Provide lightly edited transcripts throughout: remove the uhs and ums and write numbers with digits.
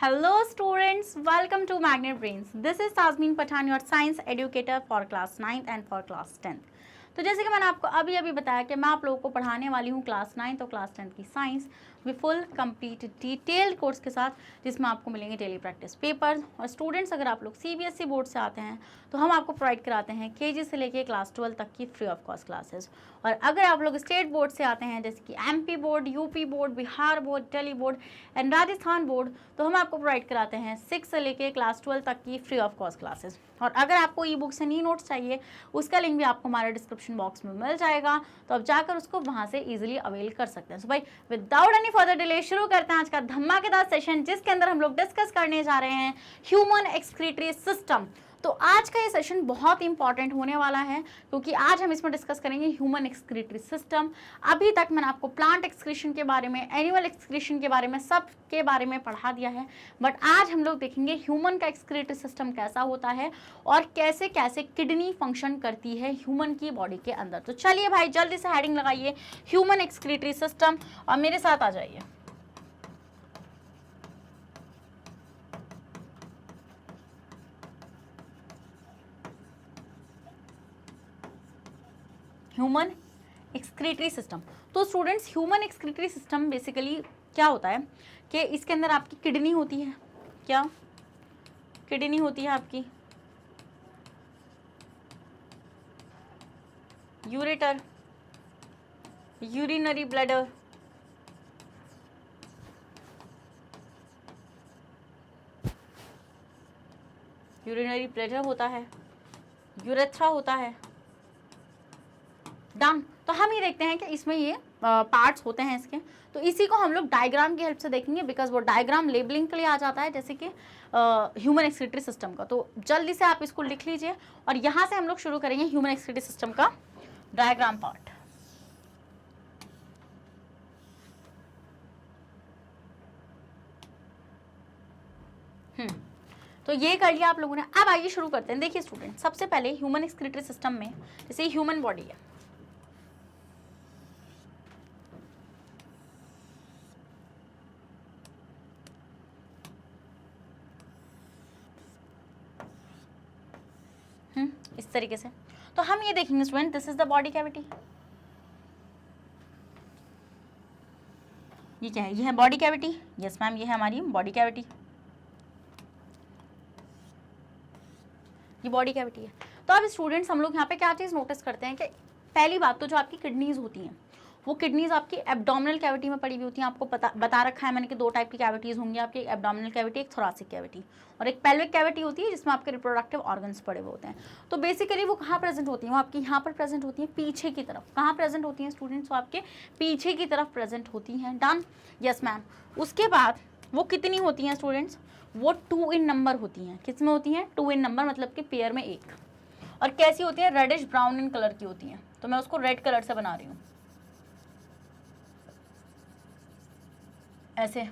Hello students, welcome to Magnet Brains. This is Tasmin Pathan, your science educator for class 9th and for class 10th. तो जैसे कि मैंने आपको अभी बताया कि मैं आप लोगों को पढ़ाने वाली हूँ क्लास 9th और क्लास 10th की science with full complete detailed course के साथ, जिसमें आपको मिलेंगे डेली प्रैक्टिस पेपर्स। और स्टूडेंट्स अगर आप लोग सीबीएसई बोर्ड से आते हैं तो हम आपको प्रोवाइड कराते हैं केजी से लेके क्लास 12 तक की फ्री ऑफ कॉस्ट क्लासेस। और अगर आप लोग स्टेट बोर्ड से आते हैं जैसे कि MP board, UP board, Bihar board, Delhi board and Rajasthan board, तो हम आपको प्रोवाइड कराते हैं 6 से लेके क्लास 12 तक की फ्री ऑफ कॉस्ट क्लासेस। और अगर आपको ई बुक से नी नोट्स चाहिए, उसका लिंक भी आपको हमारे डिस्क्रिप्शन बॉक्स में मिल जाएगा, तो आप जाकर उसको वहां से इजीली अवेल कर सकते हैं। सो भाई विदाउट एनी फर्दर डिले शुरू करते हैं आज का धमाकेदार सेशन, जिसके अंदर हम लोग डिस्कस करने जा रहे हैं ह्यूमन एक्सक्रीटरी सिस्टम। तो आज का ये सेशन बहुत इंपॉर्टेंट होने वाला है, क्योंकि आज हम इसमें डिस्कस करेंगे ह्यूमन एक्सक्रीटरी सिस्टम। अभी तक मैंने आपको प्लांट एक्सक्रीशन के बारे में, एनिमल एक्सक्रीशन के बारे में, सब के बारे में पढ़ा दिया है, बट आज हम लोग देखेंगे ह्यूमन का एक्सक्रीटरी सिस्टम कैसा होता है और कैसे कैसे किडनी फंक्शन करती है ह्यूमन की बॉडी के अंदर। तो चलिए भाई जल्दी से हेडिंग लगाइए ह्यूमन एक्सक्रीटरी सिस्टम और मेरे साथ आ जाइए। Human excretory system. तो students human excretory system basically क्या होता है कि इसके अंदर आपकी किडनी होती है। क्या किडनी होती है आपकी, ureter, urinary bladder, urinary bladder होता है, यूरेथ्रा होता है। डन। तो हम ये देखते हैं कि इसमें ये पार्ट्स होते हैं इसके, तो इसी को हम लोग डायग्राम की हेल्प से देखेंगे, बिकॉज वो डायग्राम लेबलिंग के लिए आ जाता है, जैसे कि ह्यूमन एक्सक्रीटरी सिस्टम का। तो जल्दी से आप इसको लिख लीजिए और यहाँ से हम लोग शुरू करेंगे ह्यूमन एक्सक्रीटरी सिस्टम का डायग्राम पार्ट। तो ये कर लिया आप लोगों ने। अब आइए शुरू करते हैं। देखिए स्टूडेंट, सबसे पहले ह्यूमन एक्सक्रीटरी सिस्टम में जैसे ह्यूमन बॉडी है, इस तरीके से। तो हम ये देखेंगे student, this is the body cavity. ये क्या है? ये है बॉडी कैविटी। यस मैम, ये है हमारी बॉडी कैविटी। ये बॉडी कैविटी है। तो अब स्टूडेंट्स हम लोग यहाँ पे क्या चीज़ नोटिस करते हैं कि पहली बात तो जो आपकी किडनीज होती हैं, वो किडनीज आपकी एब्डोमिनल कैविटी में पड़ी हुई होती हैं। आपको बता रखा है मैंने कि 2 टाइप की कैविटीज़ होंगी आपकी, एक एब्डोमिनल कैविटी, एक थोरासिक कैविटी, और एक पेल्विक कैविटी होती है जिसमें आपके रिप्रोडक्टिव ऑर्गन्स पड़े हुए होते हैं। तो बेसिकली वो कहाँ प्रेजेंट होती हैं? वो आपकी यहाँ पर प्रेजेंट होती हैं, पीछे की तरफ। कहाँ प्रेजेंट होती हैं स्टूडेंट्स? वो आपके पीछे की तरफ प्रेजेंट होती हैं। डन। Yes ma'am. उसके बाद वो कितनी होती हैं स्टूडेंट्स? वो 2 इन नंबर होती हैं। किस में होती हैं? 2 इन नंबर, मतलब कि पेयर में एक। और कैसी होती है? रेडिश ब्राउन इन कलर की होती हैं। तो मैं उसको रेड कलर से बना रही हूँ ऐसे।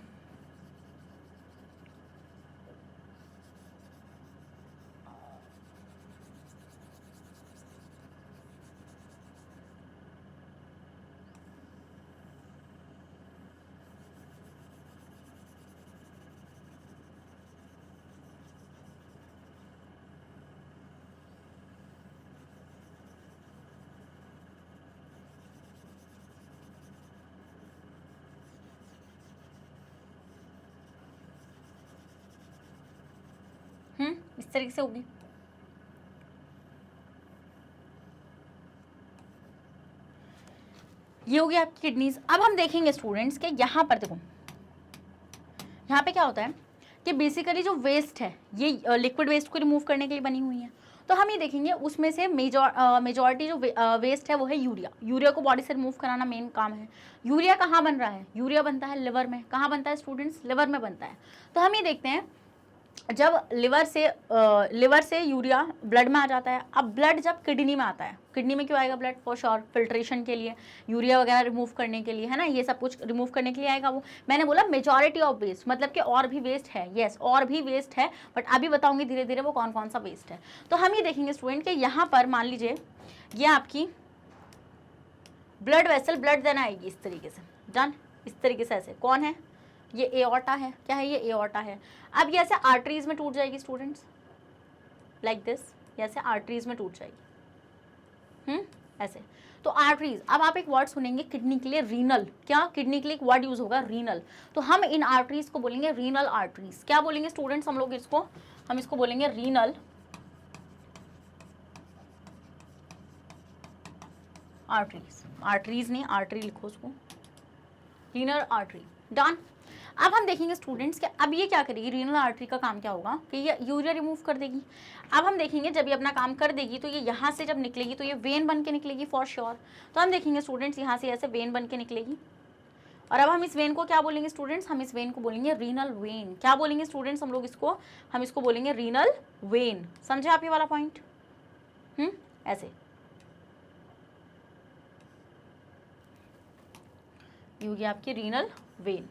इस तरीके से होगी। ये होगी आपकी किडनीज। अब हम देखेंगे स्टूडेंट्स के यहाँ पर देखो, यहाँ पे क्या होता है कि बेसिकली जो वेस्ट है ये लिक्विड वेस्ट को रिमूव करने के लिए बनी हुई है। तो हम ये देखेंगे उसमें से मेजॉरिटी जो वेस्ट है वो है यूरिया। यूरिया को बॉडी से रिमूव कराना मेन काम है। यूरिया कहाँ बन रहा है? यूरिया बनता है लिवर में। कहाँ बनता है स्टूडेंट्स? लिवर में बनता है। तो हम ये देखते हैं जब लिवर से यूरिया ब्लड में आ जाता है। अब ब्लड जब किडनी में आता है, किडनी में क्यों आएगा ब्लड? फॉर श्योर फिल्ट्रेशन के लिए, यूरिया वगैरह रिमूव करने के लिए, है ना, ये सब कुछ रिमूव करने के लिए आएगा वो। मैंने बोला मेजॉरिटी ऑफ वेस्ट, मतलब कि और भी वेस्ट है। यस, और भी वेस्ट है, बट अभी बताऊंगी धीरे धीरे वो कौन कौन सा वेस्ट है। तो हम ये देखेंगे स्टूडेंट कि यहाँ पर मान लीजिए ये आपकी ब्लड वेसल, ब्लड देना आएगी इस तरीके से। डन। इस तरीके से ऐसे कौन है? ये एओर्टा है, क्या है ये एओर्टा है। अब ये ऐसे आर्टरीज में टूट जाएगी स्टूडेंट्स, लाइक दिस, ऐसे आर्टरीज में टूट जाएगी, ऐसे। तो आर्टरीज, अब आप एक वर्ड सुनेंगे किडनी के लिए रीनल, क्या किडनी के लिए एक वर्ड यूज होगा रीनल, तो हम इन आर्टरीज को बोलेंगे रीनल आर्टरीज। क्या बोलेंगे स्टूडेंट्स हम लोग इसको, हम इसको बोलेंगे रीनल आर्टरीज, आर्टरीज नहीं आर्टरी लिखो उसको, रीनल आर्टरी, डन। अब हम देखेंगे स्टूडेंट्स कि अब ये क्या करेगी, रीनल आर्टरी का काम क्या होगा कि ये यूरिया रिमूव कर देगी। अब हम देखेंगे जब ये अपना काम कर देगी तो ये यहाँ से जब निकलेगी तो ये वेन बन के निकलेगी फॉर श्योर। तो हम देखेंगे स्टूडेंट्स यहाँ से ऐसे वेन बन के निकलेगी, और अब हम इस वेन को क्या बोलेंगे स्टूडेंट्स, हम इस वेन को बोलेंगे रीनल वेन। क्या बोलेंगे स्टूडेंट्स हम लोग इसको, हम इसको बोलेंगे रीनल वेन। समझे आप ये वाला पॉइंट, ऐसे ये होगी आपकी रीनल वेन।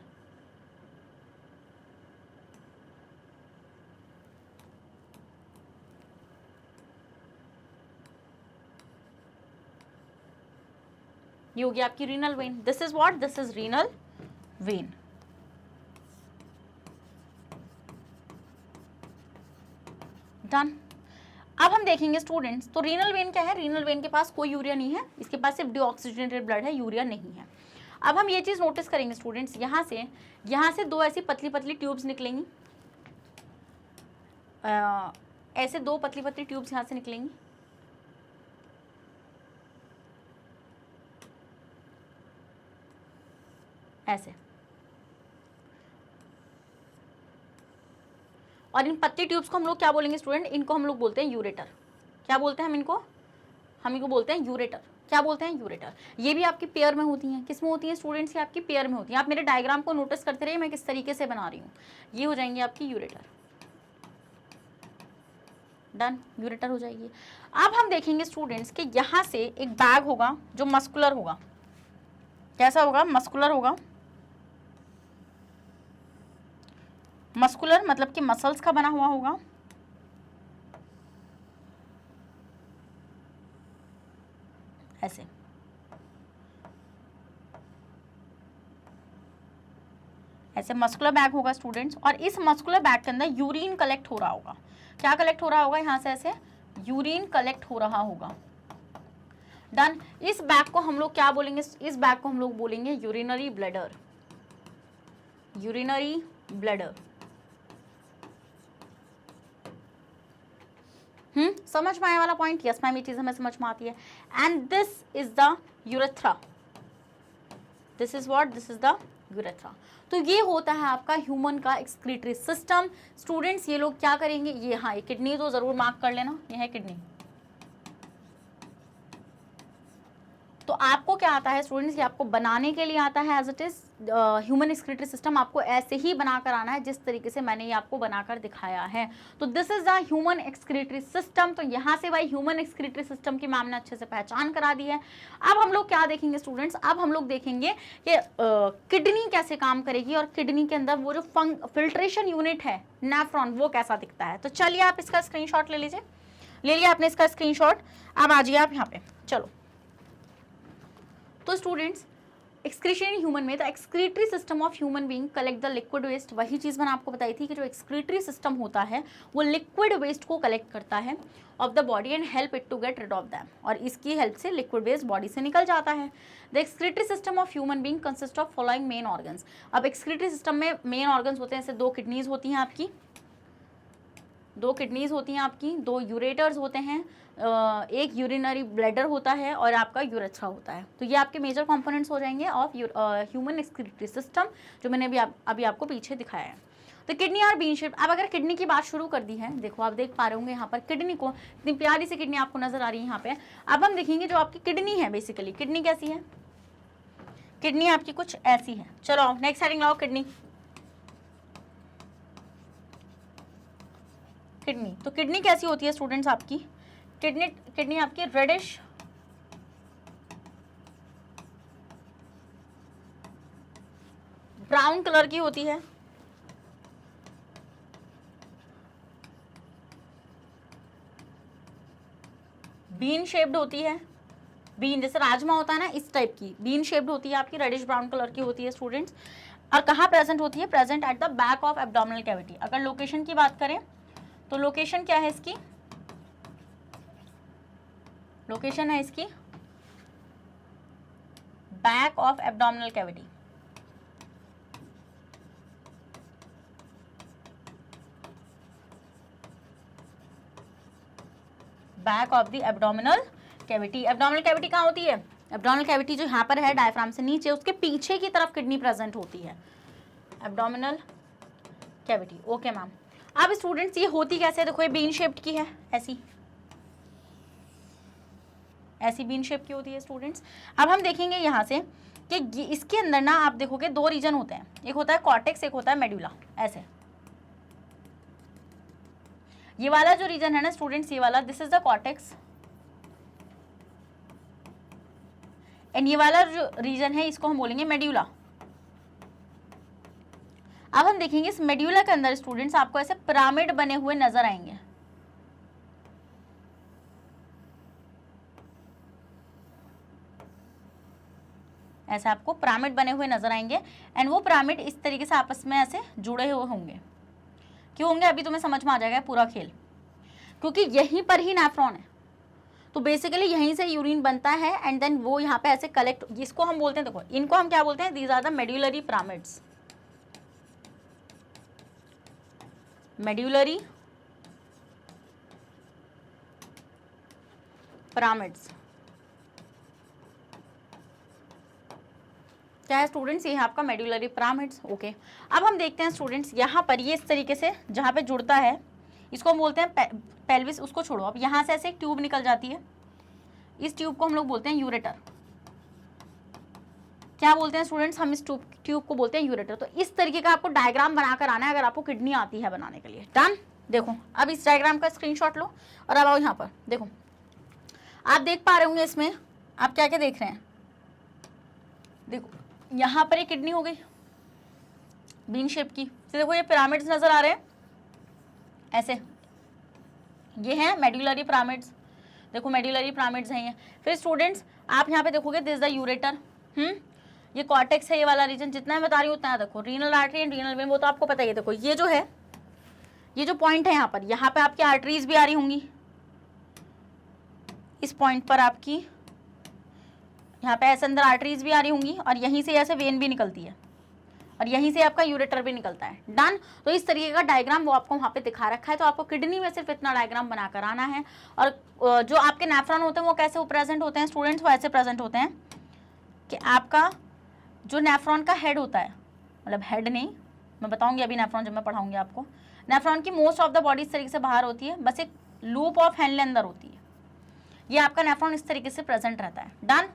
ये होगी आपकी renal vein. This is what, this is renal vein. Done. अब हम देखेंगे स्टूडेंट्स, तो रीनल वेन क्या है, रीनल वेन के पास कोई यूरिया नहीं है, इसके पास सिर्फ डीऑक्सीजनेटेड ब्लड है, यूरिया नहीं है। अब हम ये चीज नोटिस करेंगे स्टूडेंट्स, यहाँ से दो ऐसी पतली पतली ट्यूब्स निकलेंगी, ऐसे दो पतली पतली ट्यूब्स यहाँ से निकलेंगी, ऐसे। और इन पतली ट्यूब्स को हम लोग क्या बोलेंगे स्टूडेंट, इनको हम लोग बोलते हैं यूरेटर। क्या बोलते हैं हम इनको बोलते हैं यूरेटर। क्या बोलते हैं, यूरेटर। ये भी आपकी पेयर में होती हैं, किस में होती हैं स्टूडेंट्स, ये आपकी पेयर में होती हैं। आप मेरे डायग्राम को नोटिस करते रहिए मैं किस तरीके से बना रही हूँ। ये हो जाएंगी आपकी यूरेटर, डन, यूरेटर हो जाएगी। अब हम देखेंगे स्टूडेंट्स कि यहाँ से एक बैग होगा जो मस्कुलर होगा, कैसा होगा, मस्कुलर होगा। मस्कुलर मतलब कि मसल्स का बना हुआ होगा, ऐसे। ऐसे मस्कुलर बैग होगा स्टूडेंट्स, और इस मस्कुलर बैग के अंदर यूरिन कलेक्ट हो रहा होगा। क्या कलेक्ट हो रहा होगा, यहाँ से ऐसे यूरिन कलेक्ट हो रहा होगा, डन। इस बैग को हम लोग क्या बोलेंगे, इस बैग को हम लोग बोलेंगे यूरिनरी ब्लैडर, यूरिनरी ब्लैडर। समझ में आया वाला पॉइंट, यस मैम ये चीज हमें समझ में आती है। And this is the urethra, this is what, this is the urethra. तो ये होता है आपका ह्यूमन का एक्सक्रीटरी सिस्टम। स्टूडेंट्स ये लोग क्या करेंगे, ये हाँ ये किडनी तो जरूर मार्क कर लेना, ये है किडनी। तो आपको क्या आता है स्टूडेंट्स, ये आपको बनाने के लिए आता है as it is human excretory system. आपको ऐसे ही बनाकर आना है जिस तरीके से मैंने ये आपको बनाकर दिखाया है। तो this is the human excretory system. तो यहाँ से भाई ह्यूमन एक्सक्रीटरी सिस्टम की मैम ने अच्छे से पहचान करा दी है। अब हम लोग क्या देखेंगे स्टूडेंट्स, अब हम लोग देखेंगे कि किडनी कैसे काम करेगी, और किडनी के अंदर वो जो फिल्ट्रेशन यूनिट है नेफ्रॉन, वो कैसा दिखता है। तो चलिए आप इसका स्क्रीनशॉट ले लीजिए, ले लिया आपने इसका स्क्रीनशॉट। अब आ जाइए आप यहाँ पे, चलो। तो स्टूडेंट्स एक्सक्रीशन इन ह्यूमन में, तो excretory system of human being collect the liquid waste. वही चीज़ मैंने आपको बताई थी कि जो एक्सक्रीटरी सिस्टम होता है वो लिक्विड वेस्ट को कलेक्ट करता है of the body and help it to get rid of them, और इसकी हेल्प से लिक्विड वेस्ट बॉडी से निकल जाता है। The excretory system of human being consist of following main organs. अब एक्सक्रीटरी सिस्टम में मेन ऑर्गन्स होते हैं, जैसे दो किडनीज होती हैं आपकी, दो किडनीज होती हैं आपकी, दो यूरेटर्स होते हैं, एक यूरिनरी ब्लैडर होता है, और आपका यूरेथ्रा होता है। तो ये आपके मेजर कंपोनेंट्स हो जाएंगे ऑफ ह्यूमन एक्सक्रीटरी सिस्टम, जो मैंने अभी आपको पीछे दिखाया है। तो किडनी और बीन शेप। अब अगर किडनी की बात शुरू कर दी है, देखो आप देख पा रहे होंगे यहाँ पर किडनी को, इतनी प्यारी सी किडनी आपको नजर आ रही है यहाँ पे। अब हम देखेंगे जो आपकी किडनी है, बेसिकली किडनी कैसी है, किडनी आपकी कुछ ऐसी है। चलो नेक्स्ट हेडिंग लाओ, किडनी। किडनी, तो किडनी कैसी होती है स्टूडेंट्स आपकी, किडनी आपकी रेडिश ब्राउन कलर की होती है, बीन शेप्ड होती है, बीन जैसे राजमा होता है ना, इस टाइप की बीन शेप्ड होती है आपकी, रेडिश ब्राउन कलर की होती है स्टूडेंट्स। और कहाँ प्रेजेंट होती है? Present at the back of abdominal cavity. अगर लोकेशन की बात करें तो लोकेशन क्या है इसकी? लोकेशन है इसकी back of abdominal cavity. Back of the abdominal cavity. Abdominal cavity कहाँ होती है? एब्डोमिनल कैविटी जो यहाँ पर है डायफ्राम से नीचे, उसके पीछे की तरफ किडनी प्रेजेंट होती है, एब्डोमिनल कैविटी। Okay ma'am. अब स्टूडेंट्स ये होती कैसे है? देखो ये बीन शेप्ड की है, ऐसी बीन शेप की होती है स्टूडेंट्स। अब हम देखेंगे यहाँ से कि इसके अंदर ना आप देखोगे दो रीजन होते हैं, एक होता है कॉर्टेक्स, एक होता है मेडुला। ऐसे ये वाला जो रीजन है ना स्टूडेंट्स, ये वाला this is the cortex, and ये वाला जो रीजन है इसको हम बोलेंगे मेड्यूला। अब हम देखेंगे इस मेड्यूला के अंदर स्टूडेंट्स आपको ऐसे पिरामिड बने हुए नजर आएंगे। ऐसे आपको पिरामिड बने हुए नजर आएंगे, एंड वो पिरामिड इस तरीके से आपस में ऐसे जुड़े हुए होंगे। क्यों होंगे अभी तुम्हें समझ में आ जाएगा पूरा खेल, क्योंकि यहीं पर ही नेफ्रॉन है। तो बेसिकली यहीं से यूरिन बनता है एंड देन वो यहाँ पे ऐसे कलेक्ट, इसको हम बोलते हैं, देखो इनको हम क्या बोलते हैं? These are the medullary pyramids. Medullary pyramids क्या है स्टूडेंट्स? ये है आपका मेड्यूलरी पिरामिड्स। ओके, अब हम देखते हैं स्टूडेंट्स यहाँ पर ये इस तरीके से जहाँ पे जुड़ता है इसको हम बोलते हैं पेल्विस। उसको छोड़ो, अब यहाँ से ऐसे एक ट्यूब निकल जाती है, इस ट्यूब को हम लोग बोलते हैं यूरेटर। क्या बोलते हैं स्टूडेंट्स? हम इस ट्यूब को बोलते हैं यूरेटर। तो इस तरीके का आपको डायग्राम बनाकर आना है अगर आपको किडनी आती है बनाने के लिए। डन। देखो अब इस डायग्राम का स्क्रीनशॉट लो और अब आओ यहाँ पर। देखो आप देख पा रहे होंगे इसमें, आप क्या क्या देख रहे हैं? देखो यहाँ पर एक किडनी हो गई बीन शेप की, तो देखो ये पिरामिड्स नजर आ रहे हैं ऐसे, ये हैं मेड्यूलरी पिरामिड्स। देखो मेड्यूलरी पिरामिड्स हैं ये। फिर स्टूडेंट्स आप यहाँ पे देखोगे दिस द यूरेटर, ये कॉर्टेक्स है, ये वाला रीजन जितना मैं बता रही हूँ उतना है। देखो renal artery and renal vein वो तो आपको पता ही है। देखो ये जो है, ये जो पॉइंट है यहाँ पे आपकी आर्टरीज भी आ रही होंगी, इस पॉइंट पर आपकी यहाँ पे ऐसे अंदर आर्टरीज भी आ रही होंगी, और यहीं से ऐसे वेन भी निकलती है, और यहीं से आपका यूरेटर भी निकलता है। डन। तो इस तरीके का डायग्राम वो आपको वहाँ पे दिखा रखा है। तो आपको किडनी में सिर्फ इतना डायग्राम बनाकर आना है। और जो आपके नेफ्रॉन होते हैं वो कैसे प्रेजेंट होते हैं स्टूडेंट्स? वो ऐसे प्रेजेंट होते हैं कि आपका जो नेफ्रॉन का हेड होता है, मतलब हेड नहीं, मैं बताऊंगी अभी नेफ्रॉन जब मैं पढ़ाऊंगी आपको। नेफ्रॉन की मोस्ट ऑफ द बॉडी इस तरीके से बाहर होती है, बस एक लूप ऑफ हेनले अंदर होती है। ये आपका नेफ्रॉन इस तरीके से प्रेजेंट रहता है। डन।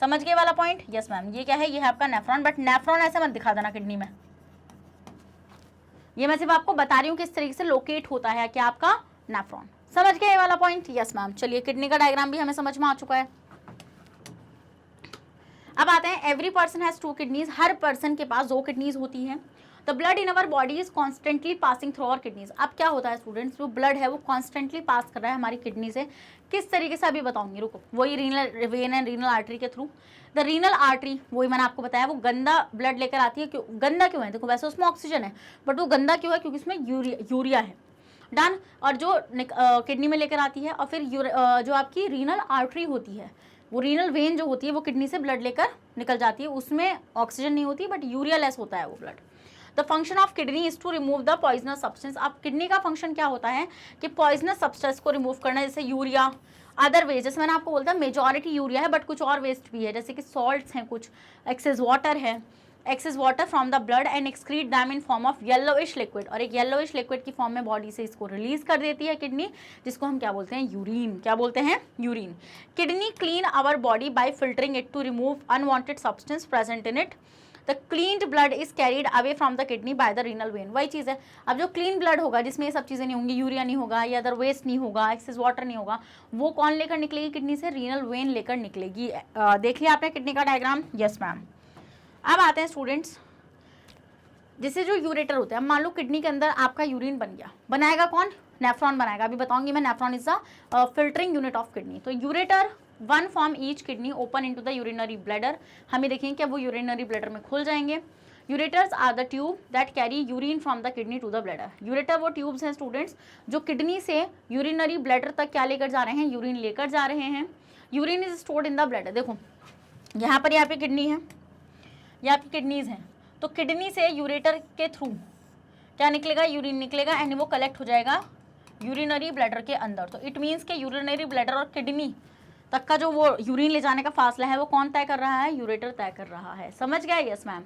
समझ गए वाला पॉइंट? Yes ma'am. ये क्या है? ये है आपका नेफ्रॉन, बट नेफ्रॉन ऐसे मत दिखा देना किडनी में। ये मैं सिर्फ आपको बता रही हूँ किस तरीके से लोकेट होता है क्या आपका नेफ्रॉन। समझ गए ये वाला पॉइंट? Yes ma'am. चलिए किडनी का डायग्राम भी हमें समझ में आ चुका है। अब आते हैं एवरी पर्सन हैज 2 किडनीज। हर पर्सन के पास 2 किडनीज होती हैं। The blood in our body is constantly passing through our kidneys. अब क्या होता है स्टूडेंट्स, जो ब्लड है वो कॉन्स्टेंटली पास कर रहा है हमारी किडनी से। किस तरीके से अभी बताऊंगी, रुको। वही renal vein and renal artery के थ्रू। द रीनल आर्टरी, वही मैंने आपको बताया, वो गंदा ब्लड लेकर आती है। क्यों गंदा क्यों है? देखो वैसे उसमें ऑक्सीजन है, बट वो गंदा क्यों है? क्योंकि उसमें यूरिया है। डन। और जो किडनी में लेकर आती है, और फिर जो आपकी रीनल आर्टरी होती है, वो रीनल वेन जो होती है वो किडनी से ब्लड लेकर निकल जाती है। उसमें ऑक्सीजन नहीं होती, बट यूरिया लेस होता है वो blood. The function of kidney is to remove the poisonous substance. अब किडनी का फंक्शन क्या होता है कि पॉइजनस सब्सटेंस को रिमूव करना, जैसे यूरिया, अदर वेस्ट। जैसे मैंने आपको बोलता मेजॉरिटी यूरिया है, बट कुछ और वेस्ट भी है, जैसे कि सॉल्ट्स हैं, कुछ एक्सेस वाटर है, excess water from the blood and excrete them in form of yellowish liquid. और एक येलोइश लिक्विड की फॉर्म में बॉडी से इसको रिलीज कर देती है किडनी, जिसको हम क्या बोलते हैं? यूरिन। क्या बोलते हैं? Urine. Kidney clean our body by filtering it to remove unwanted substance present in it. The cleaned blood is carried away from the kidney by the renal vein. वही चीज़ है। अब जो क्लीन ब्लड होगा, जिसमें ये सब चीज़ें नहीं होंगी, यूरिया नहीं होगा, या अदर वेस्ट नहीं होगा, एक्सेस वाटर नहीं होगा, वो कौन लेकर निकलेगी किडनी से? रीनल वेन लेकर निकलेगी। देख लिया आपने किडनी का डायग्राम? Yes ma'am. अब आते हैं स्टूडेंट्स, जैसे जो यूरेटर होता है, मान लो किडनी के अंदर आपका यूरिन बन गया, बनाएगा कौन? नेफ्रॉन बनाएगा। अभी बताऊंगी मैं, nephron is the filtering unit of kidney. तो ureter one from each kidney open into the urinary bladder. हम ये देखेंगे कि वो यूरिनरी ब्लैडर में खुल जाएंगे। Ureters are the tube that carry urine from the kidney to the bladder. Ureter वो ट्यूब्स हैं स्टूडेंट्स जो किडनी से यूरिनरी ब्लैडर तक क्या लेकर जा रहे हैं, यूरिन लेकर जा रहे हैं। Urine is stored in the bladder. देखो यहाँ पर यहाँ पे किडनी है, ये आपकी किडनीज हैं, तो किडनी से यूरेटर के थ्रू क्या निकलेगा, यूरिन निकलेगा एंड वो कलेक्ट हो जाएगा यूरिनरी ब्लैडर के अंदर। तो इट मीन्स के यूरिनरी ब्लैडर और किडनी तक का जो वो यूरिन ले जाने का फासला है वो कौन तय कर रहा है, यूरेटर तय कर रहा है। समझ गया? Yes ma'am.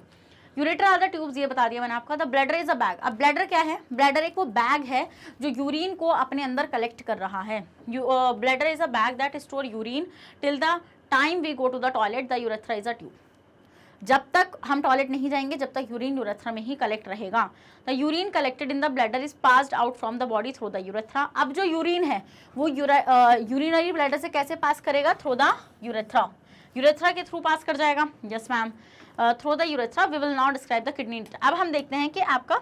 Ureter are the tubes, ये बता दिया मैंने आपका। The bladder is a bag. अब ब्लैडर क्या है, ब्लैडर एक वो बैग है जो यूरिन को अपने अंदर कलेक्ट कर रहा है। Bladder is a bag that store urine till the time we go to the toilet. The urethra is a tube. जब तक हम टॉयलेट नहीं जाएंगे जब तक यूरिन यूरेथ्रा में ही कलेक्ट रहेगा। The urine collected in the bladder is passed out from the body through the urethra. अब जो यूरिन है वो यूरिनरी ब्लैडर से कैसे पास करेगा, थ्रू द यूरेथ्रा। यूरेथ्रा के थ्रू पास कर जाएगा। Yes ma'am, through the urethra. We will not describe the kidney. अब हम देखते हैं कि आपका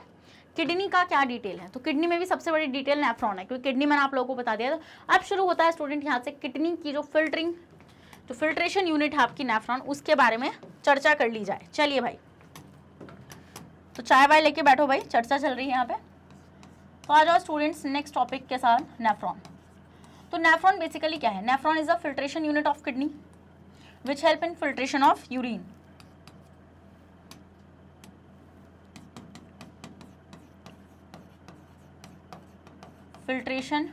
किडनी का क्या डिटेल है। तो किडनी में भी सबसे बड़ी डिटेल नेफ्रॉन है, क्योंकि किडनी मैंने आप लोगों को बता दिया था। अब शुरू होता है स्टूडेंट यहाँ से किडनी की जो फिल्ट्रेशन यूनिट है आपकी नेफ्रॉन, उसके बारे में चर्चा कर ली जाए। चलिए भाई, तो चाय वाय लेके बैठो भाई, चर्चा चल रही है यहाँ पे। तो आ जाओ स्टूडेंट्स नेक्स्ट टॉपिक के साथ, नेफ्रॉन। तो नेफ्रॉन बेसिकली क्या है, nephron is a filtration unit of kidney which help in filtration of urine. Filtration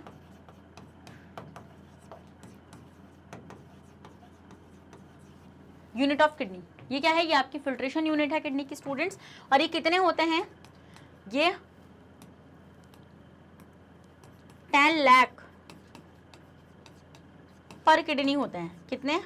unit of kidney, ये क्या है, ये आपकी फिल्ट्रेशन यूनिट है किडनी की स्टूडेंट्स। और ये कितने होते हैं, ये 10 लाख पर किडनी होते हैं। कितने,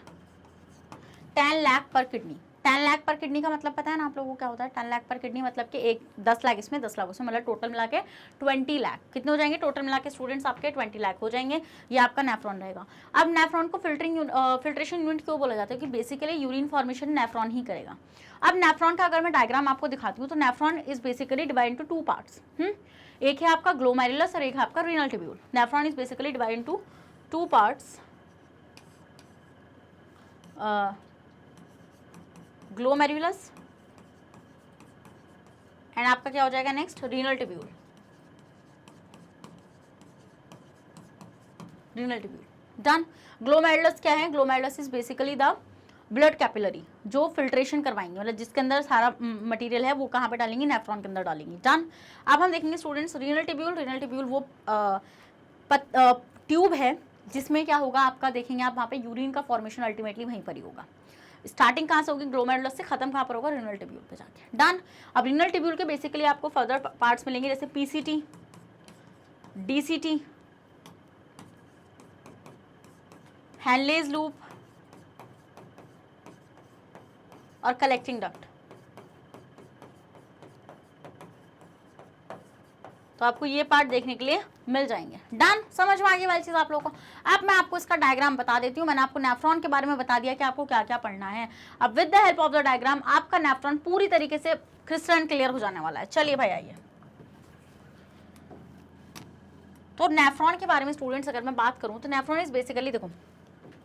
10 लाख पर किडनी। 10 लाख पर किडनी का मतलब पता है ना आप लोगों को क्या होता है, 10 लाख पर किडनी मतलब कि 10 लाख इसमें 10 लाख उसमें, मतलब टोटल मिला के 20 लाख। कितने हो जाएंगे टोटल मिला के स्टूडेंट्स आपके, 20 लाख हो जाएंगे। ये आपका नेफ्रॉन रहेगा। अब नेफ्रॉन को फिल्ट्रेशन यूनिट क्यों बोला जाता है, कि बेसिकली यूरिन फॉर्मेशन नेफ्रॉन ही करेगा। अब नेफ्रॉन का अगर मैं डायग्राम आपको दिखाती हूँ तो nephron is basically divide into 2 parts. एक है आपका ग्लोमेरुलस और एक है आपका renal tubule. Nephron is basically divide into 2 parts, glomerulus and आपका क्या हो जाएगा next, renal tubule. Renal tubule done. Glomerulus क्या है, glomerulus is basically the blood capillary जो फिल्ट्रेशन करवाएंगे, मतलब जिसके अंदर सारा मटेरियल है वो कहाँ पे डालेंगे, नेफ्रॉन के अंदर डालेंगे। डन। अब हम देखेंगे students renal tubule. Renal tubule वो ट्यूब है जिसमें क्या होगा आपका, देखेंगे आप वहाँ पे यूरिन का फॉर्मेशन अल्टीमेटली वहीं पर ही होगा। स्टार्टिंग कहाँ से होगी, ग्लोमेरुलस से, खत्म कहाँ पर होगा, रीनल ट्यूब्यूल पे जाके। डन। अब रीनल ट्यूब्यूल के बेसिकली आपको फर्दर पार्ट्स मिलेंगे, जैसे पीसीटी, डीसीटी, हैनलेज लूप और कलेक्टिंग डक्ट। तो आपको ये पार्ट देखने के लिए मिल जाएंगे। डन। समझ में आ गई वाली चीज आप लोगों को। अब मैं आपको इसका डायग्राम बता देती हूँ। मैंने आपको नेफ्रॉन के बारे में बता दिया कि आपको क्या क्या पढ़ना है। अब with the help of the diagram आपका नेफ्रॉन पूरी तरीके से क्रिस्टल क्लियर हो जाने वाला है। चलिए भाई आइए। तो नेफ्रॉन के बारे में स्टूडेंट्स अगर मैं बात करूँ तो नेफ्रॉन इज बेसिकली, देखो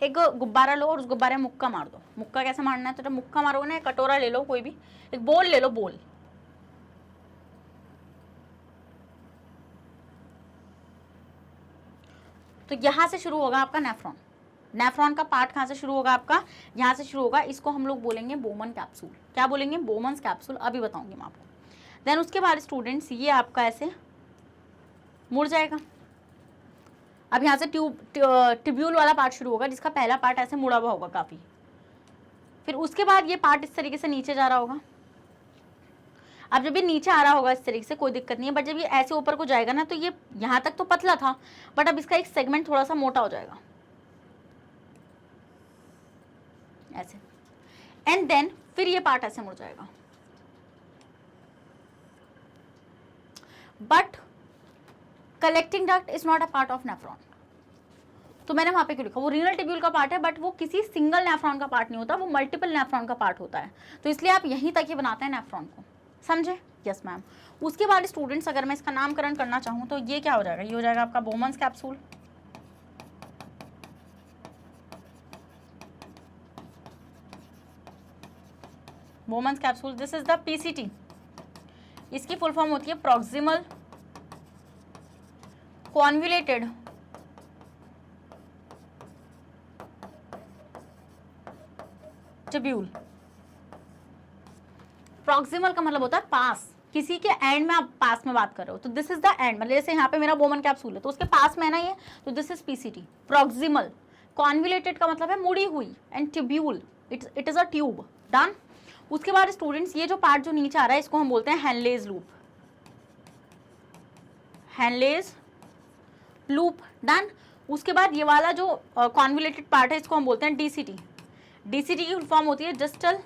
एक गुब्बारा लो और उस गुब्बारे में मुक्का मार दो। मुक्का कैसे मारना है, तो जब मुक्का मारोगे ना, कटोरा ले लो, कोई भी एक बोल ले लो, बोल, तो यहाँ से शुरू होगा आपका नेफ्रॉन। नेफ्रॉन का पार्ट कहाँ से शुरू होगा आपका, यहाँ से शुरू होगा। इसको हम लोग बोलेंगे बोमन कैप्सूल। क्या बोलेंगे, बोमन्स कैप्सूल, अभी बताऊंगी मैं आपको। देन उसके बाद स्टूडेंट्स ये आपका ऐसे मुड़ जाएगा। अब यहाँ से ट्यूब्यूल वाला पार्ट शुरू होगा, जिसका पहला पार्ट ऐसे मुड़ा हुआ होगा काफ़ी। फिर उसके बाद ये पार्ट इस तरीके से नीचे जा रहा होगा। अब जब ये नीचे आ रहा होगा इस तरीके से कोई दिक्कत नहीं है, बट जब ये ऐसे ऊपर को जाएगा ना, तो ये यहाँ तक तो पतला था, बट अब इसका एक सेगमेंट थोड़ा सा मोटा हो जाएगा ऐसे। एंड देन फिर ये पार्ट ऐसे मुड़ जाएगा। But collecting duct is not a part of nephron. तो मैंने वहां पे क्यों लिखा, वो रीनल ट्यूब्यूल का पार्ट है, बट वो किसी सिंगल नेफ्रॉन का पार्ट नहीं होता, वो मल्टीपल नेफ्रॉन का पार्ट होता है। तो इसलिए आप यहीं तक ही बनाते हैं नेफ्रॉन को, समझे? Yes ma'am. उसके बाद स्टूडेंट्स अगर मैं इसका नामकरण करना चाहूँ तो ये क्या हो जाएगा, ये हो जाएगा आपका Bowman's capsule. Bowman's capsule, this is the PCT. इसकी फुल फॉर्म होती है प्रॉक्सिमल कॉन्वुलेटेड ट्यूब्यूल। प्रॉक्सिमल का मतलब होता है पास, किसी के एंड में आप पास में बात कर रहे हो, तो दिस इज द एंड, मतलब जैसे यहाँ पे मेरा बोमन कैप्सूल है तो उसके पास में है ना ये, तो this is PCT. Proximal convoluted का मतलब है मुड़ी हुई, and tubule it is a tube. Done. उसके बाद स्टूडेंट्स ये जो पार्ट जो नीचे आ रहा है इसको हम बोलते हैं Henle's loop. Henle's loop. Done. उसके बाद ये वाला जो कॉन्वुलेटेड पार्ट है इसको हम बोलते हैं डीसीटी। डीसीटी की फुल फॉर्म होती है distal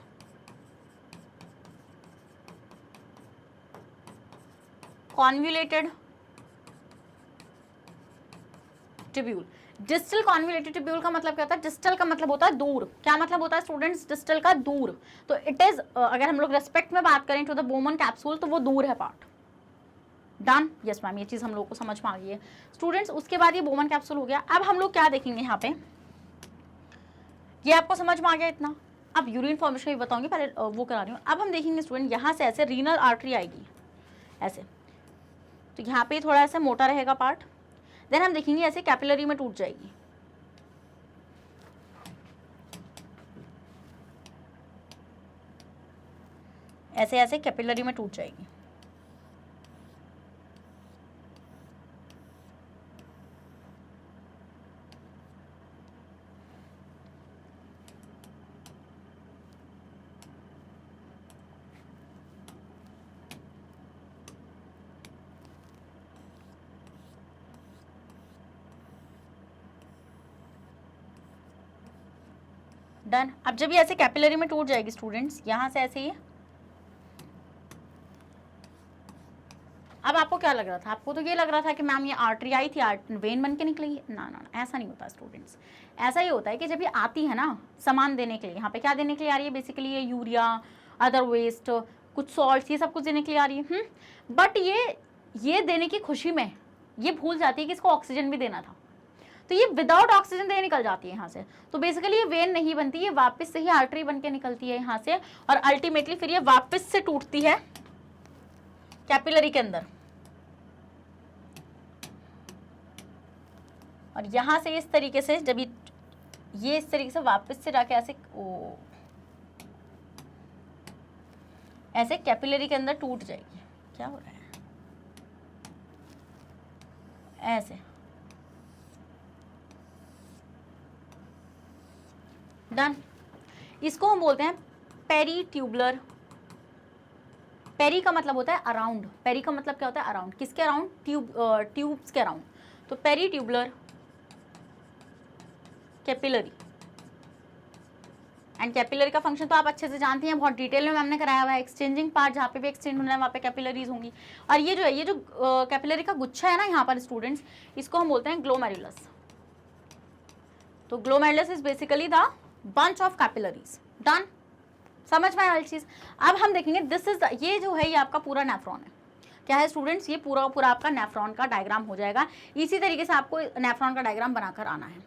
convoluted tubule. Distal convoluted tubule का मतलब क्या होता है? डिस्टल का मतलब होता है दूर। क्या मतलब होता है स्टूडेंट्स डिस्टल का? दूर। तो इट इज अगर हम लोग रेस्पेक्ट में बात करें टू द बोमन कैप्सूल तो वो दूर है पार्ट। डन। यस मैम, ये चीज हम लोग को समझ में आ गई है स्टूडेंट्स। उसके बाद ये बोमन कैप्सूल हो गया। अब हम लोग क्या देखेंगे यहाँ पे, ये आपको समझ में आ गया इतना। अब यूरिन फॉर्मेशन भी बताऊंगी, पहले वो करा रही हूँ। अब हम देखेंगे स्टूडेंट यहाँ से ऐसे रीनल आर्टरी आएगी ऐसे, तो यहाँ पे थोड़ा ऐसे मोटा रहेगा पार्ट। देन हम देखेंगे ऐसे कैपिलरी में टूट जाएगी, ऐसे ऐसे कैपिलरी में टूट जाएगी। डन। अब जब ये ऐसे कैपिलरी में टूट जाएगी स्टूडेंट्स, यहां से ऐसे ही, अब आपको क्या लग रहा था? आपको तो ये लग रहा था कि मैम ये आर्टरी आई थी, वेन बन के निकली। ना ना ना, ऐसा नहीं होता स्टूडेंट्स। ऐसा ही होता है कि जब ये आती है ना सामान देने के लिए, यहाँ पे क्या देने के लिए आ रही है? बेसिकली ये यूरिया, अदर वेस्ट, कुछ सॉल्ट, ये सब कुछ देने के लिए आ रही है। बट ये देने की खुशी में ये भूल जाती है कि इसको ऑक्सीजन भी देना था, तो ये विदाउट ऑक्सीजन दे निकल जाती है यहाँ से। तो बेसिकली ये वेन नहीं बनती, ये वापस से ही आर्टरी बन के निकलती है यहाँ से, और अल्टीमेटली फिर ये वापस से टूटती है कैपिलरी के अंदर, और यहाँ से इस तरीके से जब ये इस तरीके से वापस से जाके ऐसे ऐसे कैपिलरी के अंदर टूट जाएगी। क्या हो रहा है? ऐसे। डन। इसको हम बोलते हैं पेरीट्यूबुलर। पेरी का मतलब होता है अराउंड। पेरी का मतलब क्या होता है? अराउंड। किसके अराउंड? ट्यूब्स के अराउंड। तो पेरीट्यूबुलर कैपिलरी। एंड कैपिलरी का फंक्शन तो आप अच्छे से जानती हैं, बहुत डिटेल में हमने कराया हुआ है। एक्सचेंजिंग पार्ट जहाँ पे भी एक्सचेंज होना है वहाँ पे कैपिलरीज होंगी। और ये जो कैपिलरी का गुच्छा है ना यहाँ पर स्टूडेंट्स, इसको हम बोलते हैं ग्लोमेरुलस। तो glomerulus is basically the bunch of capillaries. Done. समझ में आया चीज। अब हम देखेंगे दिस इज ये जो है ये आपका पूरा नेफ्रॉन है। क्या है स्टूडेंट्स? ये पूरा पूरा आपका नेफ्रॉन का डायग्राम हो जाएगा। इसी तरीके से आपको नेफ्रॉन का डायग्राम बनाकर आना है।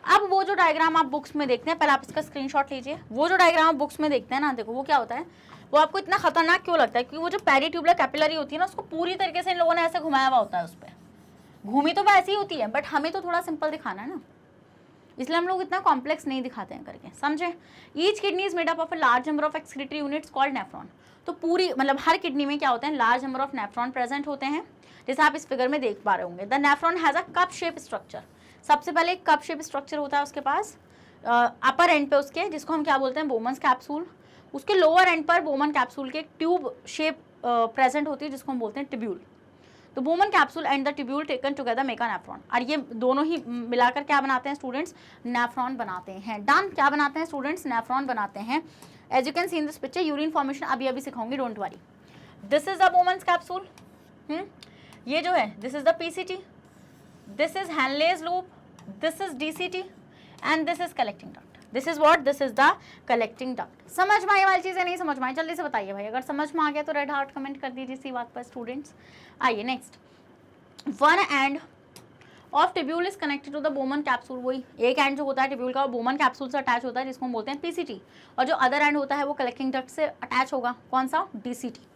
अब वो जो डायग्राम आप बुक्स में देखते हैं, पहले आप इसका स्क्रीनशॉट लीजिए। वो जो डायग्राम आप बुक्स में देखते हैं ना, देखो वो क्या होता है, वो आपको इतना खतरनाक क्यों लगता है? क्योंकि वो जो पेरीट्यूबुलर कैपिलरी होती है ना, उसको पूरी तरीके से इन लोगों ने ऐसे घुमाया हुआ होता है। उस पर घूमी तो वैसी ही होती है, बट हमें तो थोड़ा सिंपल दिखाना है ना, इसलिए हम लोग इतना कॉम्प्लेक्स नहीं दिखाते हैं करके, समझे? Each kidney is made up of a large number of excretory units called nephron. तो पूरी मतलब हर किडनी में क्या होते हैं? Large number of nephron present होते हैं, जैसे आप इस फिगर में देख पा रहे होंगे। The nephron has a cup shape structure. सबसे पहले एक कप शेप स्ट्रक्चर होता है उसके पास अपर एंड पे उसके, जिसको हम क्या बोलते हैं? Bowman's capsule. उसके लोअर एंड पर बोमन कैप्सूल के ट्यूब शेप प्रेजेंट होती है, जिसको हम बोलते हैं ट्यूब्यूल। तो Bowman capsule and the tubule taken together make a nephron. और ये दोनों ही मिलाकर क्या बनाते हैं स्टूडेंट्स? नेफ्रॉन बनाते हैं। डन। क्या बनाते हैं स्टूडेंट्स? नेफ्रॉन बनाते हैं। As you can see in this picture, urine formation अभी सिखाऊंगी, don't worry. This is the Bowman's capsule. ये जो है this is the PCT, this is Henle's loop, this is DCT, and this is collecting duct. This is what? This is the collecting duct. समझ में आए वाली चीजें? नहीं समझ में आए? जल्दी से बताइए भाई, अगर समझ में आ गया तो रेड हार्ट कमेंट कर दीजिए इसी बात पर स्टूडेंट्स। आइए next. One end of tubule is connected to the Bowman capsule. वही एक एंड जो होता है ट्यूब्यूल का वो बोमन कैप्सूल से अटैच होता है, जिसको हम बोलते हैं पीसीटी, और जो अदर एंड होता है वो कलेक्टिंग डक्ट से अटैच होगा। कौन सा? DCT.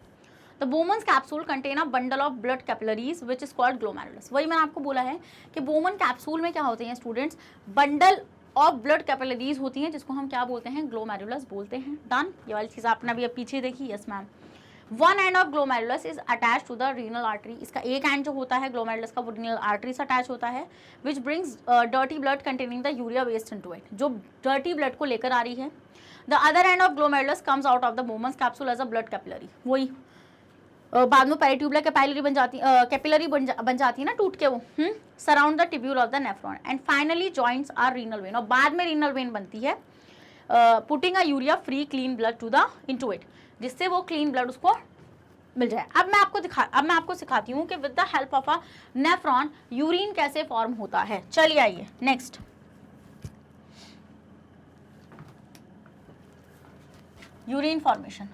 The Bowman's capsule contain a bundle of blood capillaries which is called glomerulus. वही मैंने आपको बोला है कि बोमन कैप्सूल में क्या होते हैं students, bundle of blood capillaries होती हैं जिसको हम क्या बोलते हैं, ग्लोमेरुलस बोलते हैं। डन, ये वाली चीज़ आपने अभी पीछे देखी, yes ma'am. One end of glomerulus is attach to the renal artery, इसका एक एंड जो होता है ग्लोमेरुलस का वो रीनल आर्टरी से अटैच होता है, which brings dirty blood containing the urea waste into it, जो डर्टी ब्लड को लेकर आ रही है। The other end of glomerulus comes out of the Bowman's capsule as a blood capillary, वही बाद में पेरिट्यूबुलर कैपिलरी बन जाती, कैपिलरी बन जाती है ना टूट के वो, surround the tubule of the nephron and finally joints are renal vein, और बाद में रीनल वेन बनती है, putting a urea free clean blood to the into it, जिससे वो क्लीन ब्लड उसको मिल जाए। अब मैं आपको सिखाती हूँ कि with the help of a nephron urine कैसे फॉर्म होता है। चलिए आइए नेक्स्ट, यूरिन फॉर्मेशन।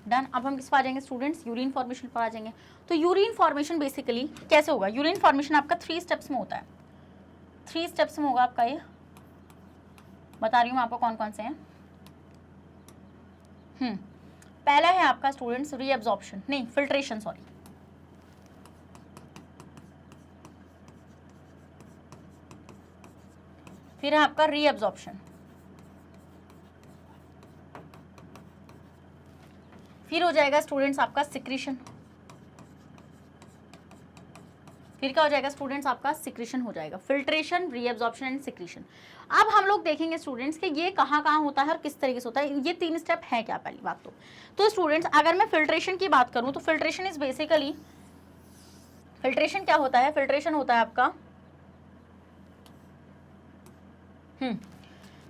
डन, अब हम किस पर आ जाएंगे स्टूडेंट्स, यूरिन फॉर्मेशन पर आ जाएंगे। तो यूरिन फॉर्मेशन बेसिकली कैसे होगा, यूरिन फॉर्मेशन आपका 3 स्टेप्स में होता है, 3 स्टेप्स में होगा आपका, ये बता रही हूँ मैं आपको कौन कौन से हैं। पहला है आपका स्टूडेंट्स रीअब्जॉर्प्शन, नहीं फिल्ट्रेशन, सॉरी, फिर है आपका रीअब्जॉर्प्शन, फिर हो जाएगा स्टूडेंट्स आपका सिक्रीशन, फिर क्या हो जाएगा स्टूडेंट्स आपका सिक्रीशन हो जाएगा, फिल्ट्रेशन, रीअब्जॉर्प्शन एंड सिक्रीशन। अब हम लोग देखेंगे स्टूडेंट्स कि ये कहाँ कहाँ होता है और किस तरीके से होता है, ये 3 स्टेप है क्या, पहली बात तो स्टूडेंट्स अगर मैं फिल्ट्रेशन की बात करूँ तो फिल्ट्रेशन इज बेसिकली, फिल्ट्रेशन क्या होता है, फिल्ट्रेशन होता है आपका,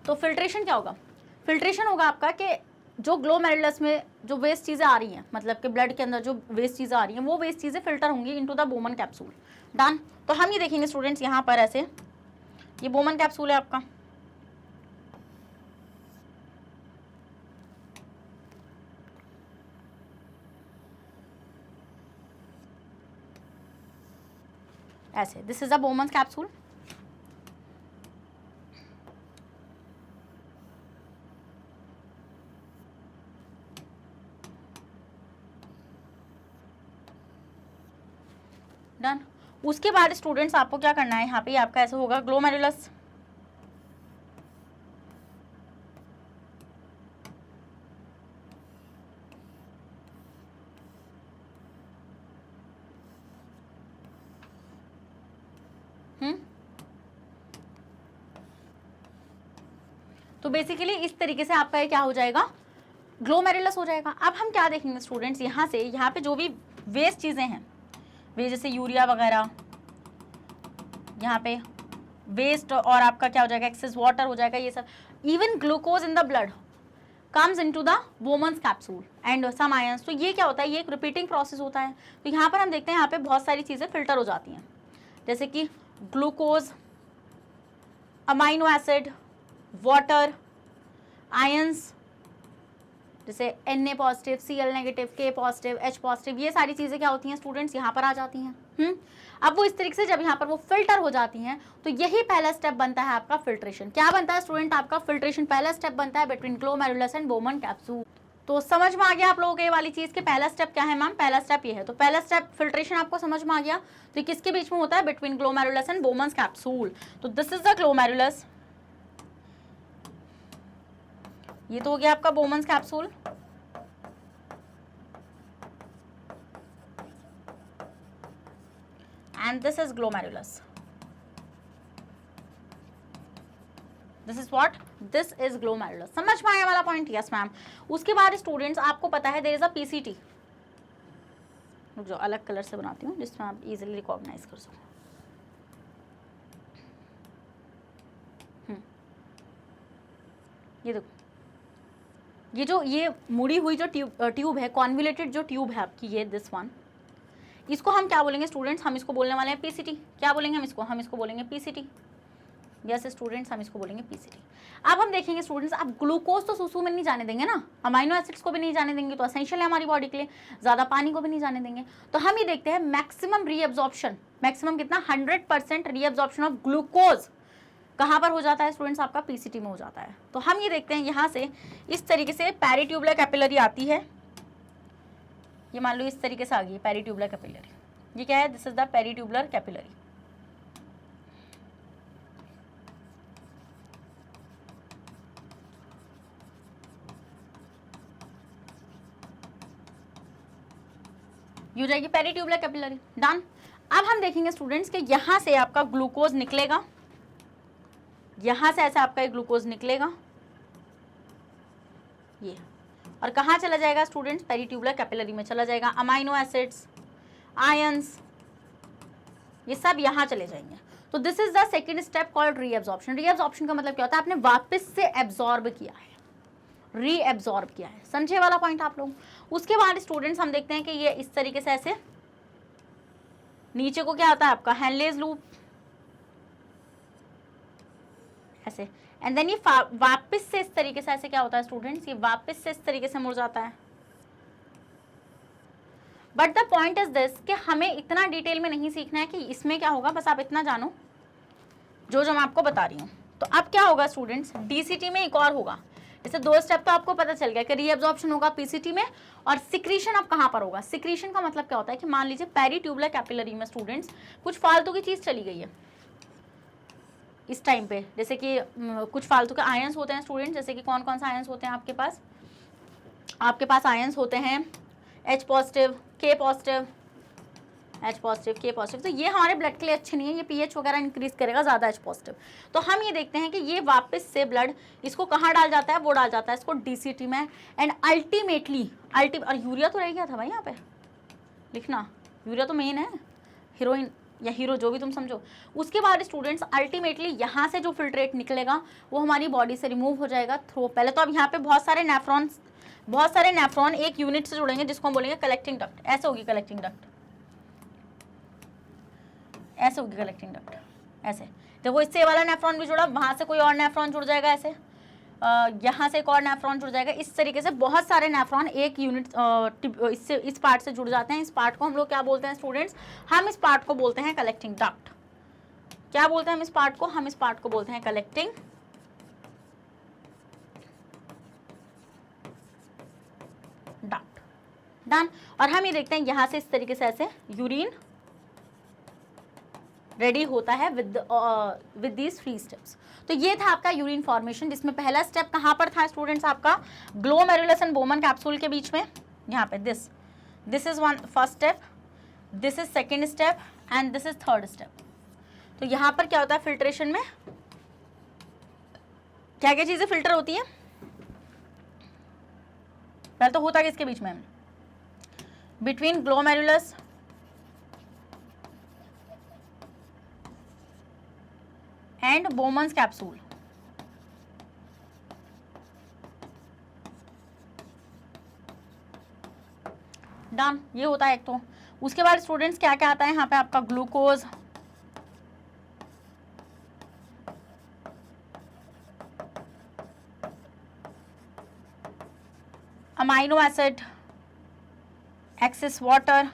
तो फिल्ट्रेशन क्या होगा, फिल्ट्रेशन होगा आपका कि जो ग्लोमेरुलस में जो वेस्ट चीज़ें आ रही हैं, मतलब कि ब्लड के अंदर जो वेस्ट चीज़ें आ रही हैं वो वेस्ट चीज़ें फिल्टर होंगी into the Bowman capsule. Done, तो हम ये देखेंगे स्टूडेंट्स यहाँ पर ऐसे, ये बोमन कैप्सूल है आपका, ऐसे, this is a Bowman capsule. Done, उसके बाद स्टूडेंट्स आपको क्या करना है, यहाँ पे आपका ऐसा होगा ग्लोमेरुलस, तो बेसिकली इस तरीके से आपका ये क्या हो जाएगा, ग्लोमेरुलस हो जाएगा। अब हम क्या देखेंगे स्टूडेंट्स, यहाँ से यहाँ पे जो भी वेस्ट चीज़ें हैं, वे जैसे यूरिया वगैरह, यहाँ पे वेस्ट, और आपका क्या हो जाएगा, एक्सेस वाटर हो जाएगा, ये सब, even glucose in the blood comes into the Bowman's capsule and some ions. तो ये क्या होता है, ये एक रिपीटिंग प्रोसेस होता है। तो यहाँ पर हम देखते हैं यहाँ पे बहुत सारी चीज़ें फिल्टर हो जाती हैं, जैसे कि glucose, amino acid, water, ions जैसे Na positive, Cl negative, K positive, H positive, ये सारी चीज़ें क्या होती हैं स्टूडेंट्स, यहाँ पर आ जाती हैं। अब वो इस तरीके से जब यहाँ पर वो फिल्टर हो जाती हैं तो यही पहला स्टेप बनता है आपका फिल्ट्रेशन। क्या बनता है स्टूडेंट, आपका फिल्ट्रेशन पहला स्टेप बनता है between glomerulus and Bowman capsule. तो समझ में आ गया आप लोगों को ये वाली चीज़ कि पहला स्टेप क्या है मैम, पहला स्टेप ये है। तो पहला स्टेप फिल्ट्रेशन आपको समझ में आ गया। तो किसके बीच में होता है, between glomerulus and Bowman capsule. तो दिस इज द ग्लोमेरुलस, ये तो हो गया आपका Bowman capsule, and this is glomerulus. This is what? This is glomerulus. समझ में आया वाला पॉइंट? Yes ma'am. उसके बाद स्टूडेंट्स आपको पता है देयर इज अ पीसीटी, जो अलग कलर से बनाती हूँ जिसमें आप इजीली रिकॉग्नाइज कर सको। ये देखो, ये मुड़ी हुई जो ट्यूब है, कॉन्वुलेटेड जो ट्यूब है आपकी, ये दिस वन, इसको हम क्या बोलेंगे स्टूडेंट्स, हम इसको बोलने वाले हैं पीसीटी। क्या बोलेंगे हम इसको बोलेंगे पीसीटी। यस स्टूडेंट्स, हम इसको बोलेंगे पीसीटी। अब हम देखेंगे स्टूडेंट्स, अब ग्लूकोज तो सुसु में नहीं जाने देंगे ना, अमाइनो एसिड्स को भी नहीं जाने देंगे, तो असेंशियल है हमारी बॉडी के लिए, ज़्यादा पानी को भी नहीं जाने देंगे। तो हम ये देखते हैं मैक्सिमम रीअब्जॉर्प्शन, मैक्सिमम कितना, 100% रीअब्जॉर्प्शन ऑफ ग्लूकोज कहाँ पर हो जाता है स्टूडेंट्स, आपका पीसीटी में हो जाता है। तो हम ये देखते हैं यहाँ से इस तरीके से पेरिट्यूबुलर कैपिलरी आती है, ये मान लो इस तरीके से आ गई पेरिट्यूबुलर कैपिलरी, ये क्या है, this is the peritubular capillary. ये हो जाएगी पेरिट्यूबुलर कैपिलरी, डन। अब हम देखेंगे स्टूडेंट्स कि यहाँ से आपका ग्लूकोज निकलेगा, यहाँ से ऐसा आपका ग्लूकोज निकलेगा ये, और कहाँ चला जाएगा स्टूडेंट्स, पेरिट्यूबुलर कैपिलरी में चला जाएगा। अमाइनो एसिड्स, आयंस, ये सब यहाँ चले जाएंगे। तो this is the second step called reabsorption. Reabsorption का मतलब क्या होता है, आपने वापस से एब्जॉर्ब किया है, रीएब्जॉर्ब किया है, समझे वाला पॉइंट आप लोग। उसके बाद स्टूडेंट्स हम देखते हैं कि ये इस तरीके से ऐसे नीचे को क्या आता है आपका हेनलेज लूप ऐसे, एंड देन ये वापस से इस तरीके से ऐसे क्या होता है स्टूडेंट्स, ये वापस से इस तरीके से मुड़ जाता है। But the point is this कि हमें इतना डिटेल में नहीं सीखना है कि इसमें क्या होगा, बस आप इतना जानो जो मैं आपको बता रही हूँ। तो अब क्या होगा स्टूडेंट्स, डीसीटी में एक और होगा, जैसे 2 स्टेप तो आपको पता चल गया कि रीएब्जॉर्प्शन होगा पीसीटी में, और सिक्रीशन अब कहाँ पर होगा। सिक्रीशन का मतलब क्या होता है कि मान लीजिए पेरिट्यूबुलर कैपिलरी में स्टूडेंट्स कुछ फालतू की चीज़ चली गई है इस टाइम पे, जैसे कि कुछ फालतू के आयंस होते हैं स्टूडेंट, जैसे कि कौन कौन सा आयंस होते हैं आपके पास, आयंस होते हैं H positive, K positive, H positive, K positive. तो ये हमारे ब्लड के लिए अच्छे नहीं है, ये पीएच वगैरह इंक्रीज करेगा ज़्यादा H पॉजिटिव। तो हम ये देखते हैं कि ये वापस से ब्लड इसको कहाँ डाल जाता है, वो डाल जाता है इसको डीसीटी में, एंड अल्टीमेटली और यूरिया तो रह गया था भाई यहाँ पे लिखना, यूरिया तो मेन है, हीरोइन या हीरो जो भी तुम समझो। उसके बाद स्टूडेंट्स अल्टीमेटली यहाँ से जो फिल्ट्रेट निकलेगा वो हमारी बॉडी से रिमूव हो जाएगा थ्रू। पहले तो अब यहाँ पे बहुत सारे नेफ्रॉन एक यूनिट से जुड़ेंगे जिसको हम बोलेंगे कलेक्टिंग डक्ट। ऐसे होगी कलेक्टिंग डक्ट, ऐसे होगी कलेक्टिंग डक्ट, ऐसे देखो इससे वाला नेफ्रॉन भी जुड़ा, वहाँ से कोई और नेफ्रॉन जुड़ जाएगा, ऐसे यहाँ से एक और नेफ्रॉन जुड़ जाएगा। इस तरीके से बहुत सारे नेफ्रॉन एक यूनिट इससे इस पार्ट से जुड़ जाते हैं। इस पार्ट को हम लोग क्या बोलते हैं स्टूडेंट्स, हम इस पार्ट को बोलते हैं कलेक्टिंग डक्ट। क्या बोलते हैं हम इस पार्ट को, हम इस पार्ट को बोलते हैं कलेक्टिंग डक्ट, डन। और हम ये देखते हैं यहाँ से इस तरीके से ऐसे यूरिन रेडी होता है विद दीज 3 स्टेप्स। तो ये था आपका यूरिन फॉर्मेशन, जिसमें पहला स्टेप कहाँ पर था स्टूडेंट्स, आपका ग्लोमेरुलस एंड बोमन कैप्सूल के बीच में, यहाँ पे this is first step, this is second step and this is third step. तो यहाँ पर क्या होता है फिल्ट्रेशन में, क्या क्या चीज़ें फिल्टर होती है, पहले तो होता है किसके बीच में, between glomerulus and Bowman's capsule. Done, ये होता है एक तो। उसके बाद स्टूडेंट्स क्या क्या आता है यहाँ पे, आपका glucose, amino acid, excess water,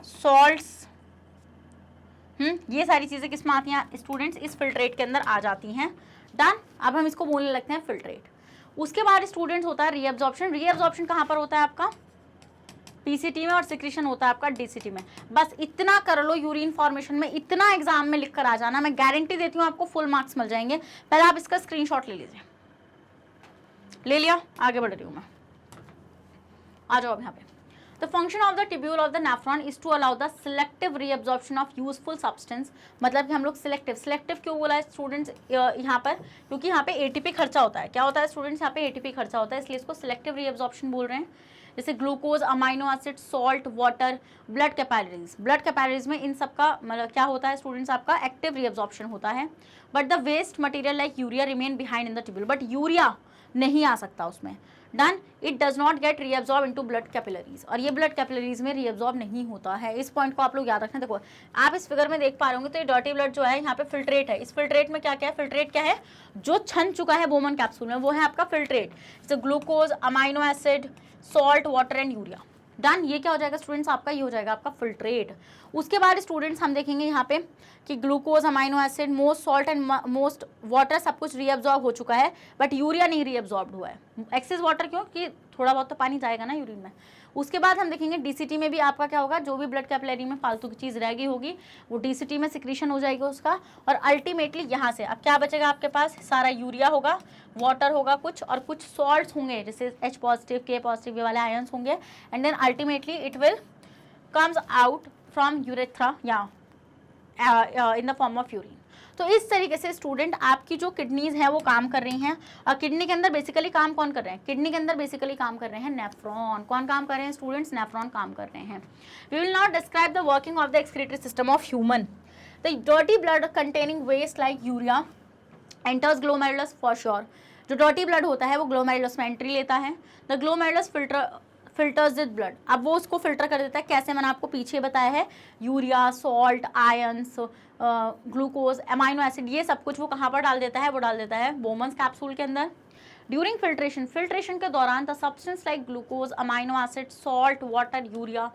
salts, ये सारी चीज़ें किस में आती हैं स्टूडेंट्स, इस फिल्ट्रेट के अंदर आ जाती हैं। डन, अब हम इसको बोलने लगते हैं फिल्ट्रेट। उसके बाद स्टूडेंट्स होता है रीएब्जॉर्प्शन। रीएब्जॉर्प्शन कहाँ पर होता है आपका, पीसीटी में, और सिक्रीशन होता है आपका डीसीटी में। बस इतना कर लो यूरिन फॉर्मेशन में, इतना एग्जाम में लिख कर आ जाना, मैं गारंटी देती हूँ आपको फुल मार्क्स मिल जाएंगे। पहले आप इसका स्क्रीनशॉट ले लीजिए, ले लिया, आगे बढ़ रही हूँ मैं, आ जाओ अब यहाँ पे। The function of the tubule of the nephron is to allow the selective reabsorption of useful substance। मतलब कि हम लोग सिलेक्टिव क्यों बोला है स्टूडेंट्स यहाँ पर, क्योंकि यहाँ पे एटीपी खर्चा होता है। क्या होता है स्टूडेंट्स, यहाँ पे एटीपी खर्चा होता है, इसलिए इसको सिलेक्टिव रीअब्जॉर्प्शन बोल रहे हैं। जैसे glucose, amino acid, salt, water, blood capillaries में इन सब का मतलब क्या होता है स्टूडेंट्स, आपका एक्टिव रीअब्जॉर्प्शन होता है। But the waste material like urea remain behind in the tubule, but urea नहीं आ सकता उसमें। Done, it does not get reabsorb into blood capillaries, और ये ब्लड कैपिलरीज में रीअब्जॉर्ब नहीं होता है। इस पॉइंट को आप लोग याद रखना। देखो आप इस फिगर में देख पा रहे होंगे, तो ये डर्टी ब्लड जो है यहाँ पे फिल्ट्रेट है। इस फिल्ट्रेट में क्या क्या है, फिल्ट्रेट क्या है, जो छन चुका है बोमन कैप्सूल में, वो है आपका फिल्ट्रेट। जैसे glucose, amino acid, salt, water and urea. Done. ये क्या हो जाएगा स्टूडेंट्स आपका, ये हो जाएगा आपका फिल्ट्रेट। उसके बाद स्टूडेंट्स हम देखेंगे यहाँ पे कि glucose, amino acid, most salt and most water सब कुछ रीअब्जॉर्ब हो चुका है, बट यूरिया नहीं रीअब्जॉर्ब हुआ है। एक्सेस वाटर क्यों, कि थोड़ा बहुत तो पानी जाएगा ना यूरिन में। उसके बाद हम देखेंगे डीसीटी में भी आपका क्या होगा, जो भी ब्लड कैपिलरी में फालतू की चीज़ रह गई होगी वो डीसीटी में सिक्रीशन हो जाएगा उसका, और अल्टीमेटली यहाँ से अब क्या बचेगा आपके पास, सारा यूरिया होगा, वाटर होगा कुछ, और कुछ सॉल्ट्स होंगे जैसे H पॉजिटिव, K पॉजिटिव, ये वाले आयंस होंगे, and then ultimately it will comes out from urethra या in the form of urine. तो इस तरीके से स्टूडेंट आपकी जो किडनीज हैं वो काम कर रही हैं, और किडनी के अंदर बेसिकली काम कौन कर रहे हैं, किडनी के अंदर बेसिकली काम कर रहे हैं नेफ्रॉन। कौन काम कर रहे हैं स्टूडेंट्स, नेफ्रॉन काम कर रहे हैं। We will not describe the working of the excretory system of human. The dirty blood containing waste like urea enters glomerulus for sure. जो डर्टी ब्लड होता है वो ग्लोमेरुलस में एंट्री लेता है। The glomerulus filters with blood, अब वो उसको फिल्टर कर देता है। कैसे, मैंने आपको पीछे बताया है, urea, salt, ions, glucose, amino acid, ये सब कुछ वो कहाँ पर डाल देता है, वो डाल देता है बोमन्स कैप्सूल के अंदर। ड्यूरिंग फिल्ट्रेशन, फिल्ट्रेशन के दौरान the substance like glucose, amino acid, salt, water, urea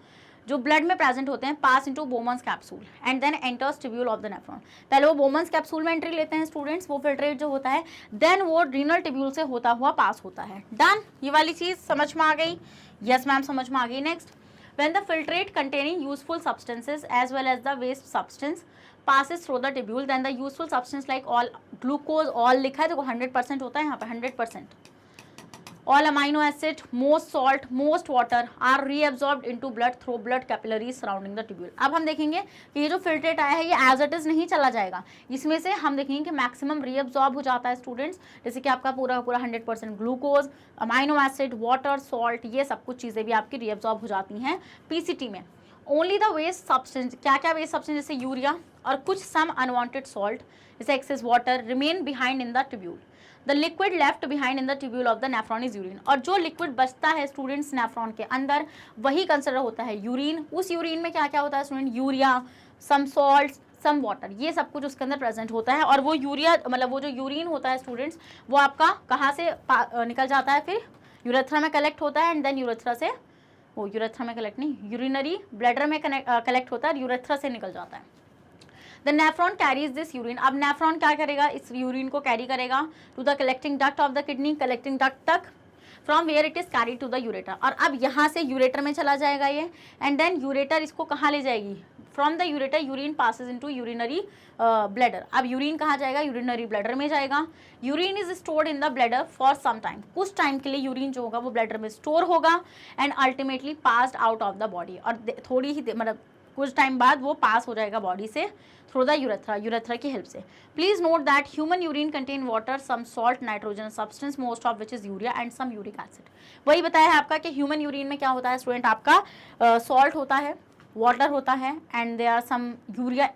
जो ब्लड में प्रेजेंट होते हैं pass into Bowman's capsule and then enters tubule of the nephron. पहले वो बोमन्स कैप्सूल में एंट्री लेते हैं स्टूडेंट्स, वो फिल्ट्रेट जो होता है, देन वो रीनल ट्यूब्यूल से होता हुआ पास होता है। डन, ये वाली चीज समझ में आ गई, यस मैम समझ में आ गई। Next, when the filtrate containing useful substances as well as the waste substance passes through the tubule, then the useful substance like all glucose, all लिखा है देखो 100% होता है यहाँ पे 100%, all amino acid, most salt, most water are reabsorbed into blood through blood capillaries surrounding the tubule। अब हम देखेंगे कि ये जो फिल्ट्रेट आया है ये एज इट इज नहीं चला जाएगा, इसमें से हम देखेंगे कि मैक्सिमम रीअब्सॉर्ब हो जाता है स्टूडेंट्स, जैसे कि आपका पूरा पूरा 100% glucose, amino acid, water, salt, ये सब कुछ चीज़ें भी आपकी रीअब्सॉर्ब हो जाती हैं पीसीटी में। ओनली द वेस्ट सब्सटेंस, क्या क्या वेस्ट सब्सटेंस, जैसे यूरिया और कुछ सम अनवांटेड सॉल्ट जैसे excess water remain behind in the tubule. The liquid left behind in the tubule of the nephron is urine, और जो लिक्विड बचता है स्टूडेंट्स नेफ्रॉन के अंदर वही कंसिडर होता है यूरिन। उस यूरिन में क्या क्या होता है student, urea, some salt, some water, ये सब कुछ उसके अंदर प्रेजेंट होता है। और वो यूरिया मतलब वो जो यूरिन होता है स्टूडेंट्स वो आपका कहाँ से निकल जाता है, फिर यूरेथ्रा में कलेक्ट होता है, एंड देन यूरेथ्रा से, वो यूरेथ्रा में कलेक्ट नहीं, यूरिनरी ब्लैडर में कलेक्ट होता है, यूरेथ्रा से निकल जाता है। The nephron carries this urine, अब नेफ्रॉन क्या करेगा, इस यूरिन को कैरी करेगा to the collecting duct of the kidney, collecting duct तक, from where it is carry to the ureter, और अब यहाँ से यूरेटर में चला जाएगा ये, एंड देन यूरेटर इसको कहाँ ले जाएगी, from the ureter urine passes into urinary bladder. अब यूरिन कहाँ जाएगा, यूरिनरी ब्लैडर में जाएगा। Urine is stored in the bladder for some time, कुछ टाइम के लिए यूरिन जो होगा वो ब्लैडर में स्टोर होगा, and ultimately passed out of the body, और थोड़ी ही मतलब कुछ टाइम बाद वो पास हो जाएगा बॉडी से थ्रू द यूरेथ्रा, यूरेथ्रा की हेल्प से। Please note that human urine contain water, some salt, nitrogen substance, most of which is urea and some uric acid. वही बताया है आपका कि ह्यूमन यूरिन में क्या होता है स्टूडेंट, आपका सॉल्ट होता है, वाटर होता है, and there are some urea,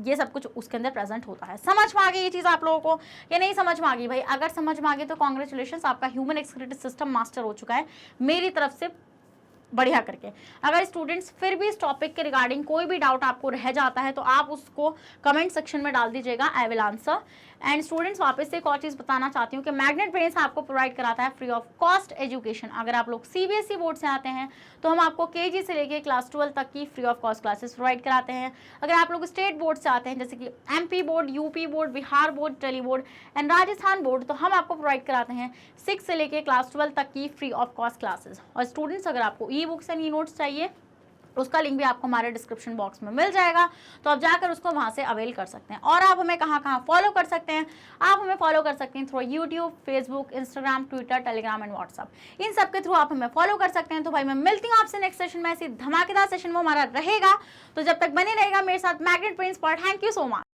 ये सब कुछ उसके अंदर प्रेजेंट होता है। समझ में आ गई ये चीज़ आप लोगों को या नहीं समझ में आ गई भाई? अगर समझ में आ गई तो कॉन्ग्रेचुलेशंस, आपका ह्यूमन एक्सक्रीटरी सिस्टम मास्टर हो चुका है मेरी तरफ से, बढ़िया करके। अगर स्टूडेंट्स फिर भी इस टॉपिक के रिगार्डिंग कोई भी डाउट आपको रह जाता है तो आप उसको कमेंट सेक्शन में डाल दीजिएगा, I will answer. And students वापस से एक और चीज़ बताना चाहती हूँ कि मैग्नेट ब्रेन्स आपको प्रोवाइड कराता है फ्री ऑफ कॉस्ट एजुकेशन। अगर आप लोग सीबीएसई बोर्ड से आते हैं तो हम आपको केजी से लेके क्लास 12 तक की free of cost classes provide कराते हैं। अगर आप लोग स्टेट बोर्ड से आते हैं जैसे कि MP board, UP board, Bihar board, Delhi board and Rajasthan board, तो हम आपको प्रोवाइड कराते हैं 6 से लेके क्लास 12 तक की फ्री ऑफ कॉस्ट क्लासेस। और स्टूडेंट्स अगर आपको e books and e notes चाहिए उसका लिंक भी आपको हमारे डिस्क्रिप्शन बॉक्स में मिल जाएगा, तो आप जाकर उसको वहाँ से अवेल कर सकते हैं। और आप हमें कहाँ कहाँ फॉलो कर सकते हैं, आप हमें फॉलो कर सकते हैं through YouTube, Facebook, Instagram, Twitter, Telegram and WhatsApp, इन सब के थ्रू आप हमें फॉलो कर सकते हैं। तो भाई मैं मिलती हूँ आपसे नेक्स्ट सेशन में, ऐसी धमाकेदार सेशन वो हमारा रहेगा, तो जब तक बने रहेगा मेरे साथ मैग्नेट ब्रेन्स पर। Thank you so much.